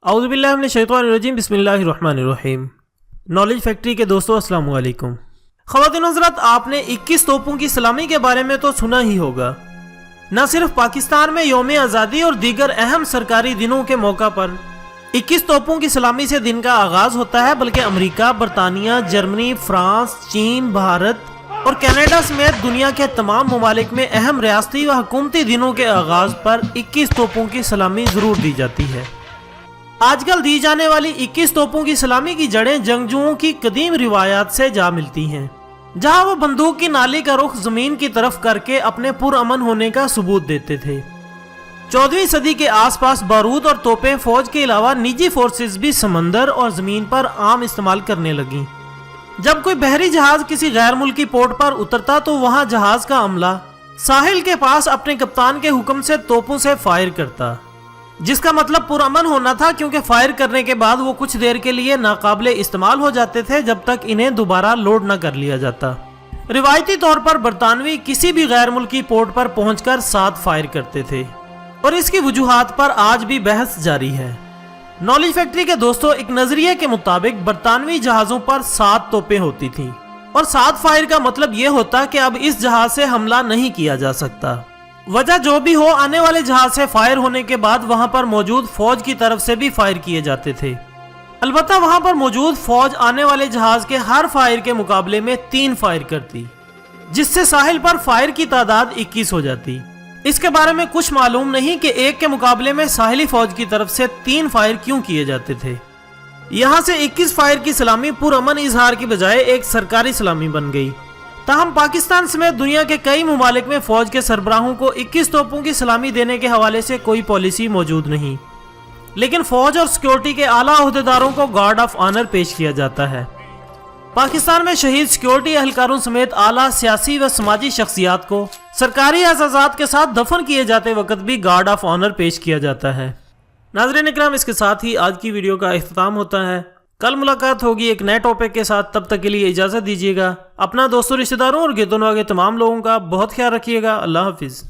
اعوذ باللہ من الشیطان الرجیم بسم اللہ الرحمن الرحیم۔ نالج فیکٹری کے دوستو السلام علیکم۔ خواتین حضرات، آپ نے 21 توپوں کی سلامی کے بارے میں تو سنا ہی ہوگا۔ نہ صرف پاکستان میں یوم آزادی اور دیگر اہم سرکاری دنوں کے موقع پر 21 توپوں کی سلامی سے دن کا آغاز ہوتا ہے، بلکہ امریکہ، برطانیہ، جرمنی، فرانس، چین، بھارت اور کینیڈا سمیت دنیا کے تمام ممالک میں اہم ریاستی و حکومتی دنوں کے آغاز پر 21 توپوں کی سلامی ضرور دی جاتی ہے۔ آج کل دی جانے والی 21 توپوں کی سلامی کی جڑیں جنگجوؤں کی قدیم روایات سے جا ملتی ہیں، جہاں وہ بندوق کی نالی کا رخ زمین کی طرف کر کے اپنے پرامن ہونے کا ثبوت دیتے تھے۔ 14ویں صدی کے آس پاس بارود اور توپیں فوج کے علاوہ نجی فورسز بھی سمندر اور زمین پر عام استعمال کرنے لگیں۔ جب کوئی بحری جہاز کسی غیر ملکی پورٹ پر اترتا تو وہاں جہاز کا عملہ ساحل کے پاس اپنے کپتان کے حکم سے توپوں سے فائر کرتا، جس کا مطلب پرامن ہونا تھا، کیونکہ فائر کرنے کے بعد وہ کچھ دیر کے لیے ناقابل استعمال ہو جاتے تھے جب تک انہیں دوبارہ لوڈ نہ کر لیا جاتا۔ روایتی طور پر برطانوی کسی بھی غیر ملکی پورٹ پر پہنچ کر 7 فائر کرتے تھے، اور اس کی وجوہات پر آج بھی بحث جاری ہے۔ نالج فیکٹری کے دوستوں، ایک نظریے کے مطابق برطانوی جہازوں پر 7 توپیں ہوتی تھیں، اور 7 فائر کا مطلب یہ ہوتا کہ اب اس جہاز سے حملہ نہیں کیا جا سکتا۔ وجہ جو بھی ہو، آنے والے جہاز سے فائر ہونے کے بعد وہاں پر موجود فوج کی طرف سے بھی فائر کیے جاتے تھے۔ البتہ وہاں پر موجود فوج آنے والے جہاز کے ہر فائر کے مقابلے میں 3 فائر کرتی، جس سے ساحل پر فائر کی تعداد 21 ہو جاتی۔ اس کے بارے میں کچھ معلوم نہیں کہ ایک کے مقابلے میں ساحلی فوج کی طرف سے 3 فائر کیوں کیے جاتے تھے۔ یہاں سے 21 فائر کی سلامی پرامن اظہار کی بجائے ایک سرکاری سلامی بن گئی۔ تاہم پاکستان سمیت دنیا کے کئی ممالک میں فوج کے سربراہوں کو 21 توپوں کی سلامی دینے کے حوالے سے کوئی پالیسی موجود نہیں، لیکن فوج اور سیکیورٹی کے اعلیٰ عہدیداروں کو گارڈ آف آنر پیش کیا جاتا ہے۔ پاکستان میں شہید سیکیورٹی اہلکاروں سمیت اعلیٰ سیاسی و سماجی شخصیات کو سرکاری اعزازات کے ساتھ دفن کیے جاتے وقت بھی گارڈ آف آنر پیش کیا جاتا ہے۔ ناظرین اکرام، اس کے ساتھ ہی آج کی ویڈیو کا اختتام ہوتا ہے۔ کل ملاقات ہوگی ایک نئے ٹاپک کے ساتھ، تب تک کے لیے اجازت دیجیے گا۔ اپنا دوستوں، رشتہ داروں اور گردوں کے تمام لوگوں کا بہت خیال رکھیے گا۔ اللہ حافظ۔